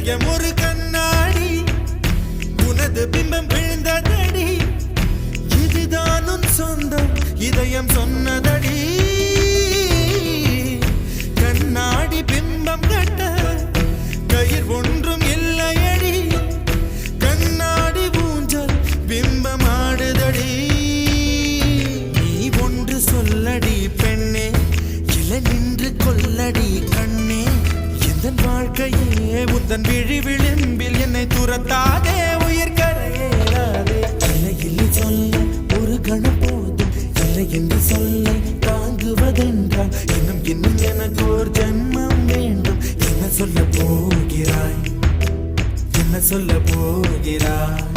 இதயம் ஒரு கண்ணாடி உனது பிம்பம் விழுந்ததடி இதுதான் உன் சொந்தம் இதயம் சொன்னதடி கண்ணாடி பிம்பம் கட்ட கயிர் ஒன்றும் இல்லையடி கண்ணாடி ஊஞ்சல் பிம்பம் ஆடுதடி நீ ஒன்று சொல்லடி பெண்ணே இல நின்று கொல்லடி கண்ணே எந்தன் வாழ்க்கையே உந்தன் விழி விளிம்பில் என்னை துரத்தாதே உயிர் கரையேறாதே இல்லை இல்லை சொல்ல ஒரு கணம் போதும் இல்லை என்று சொல்ல தாங்குவதென்றால் இன்னும் இன்னும் எனக்கு ஒரு ஜென்மம் வேண்டும் என்ன சொல்ல போகிறாய் என்ன சொல்ல போகிறாய்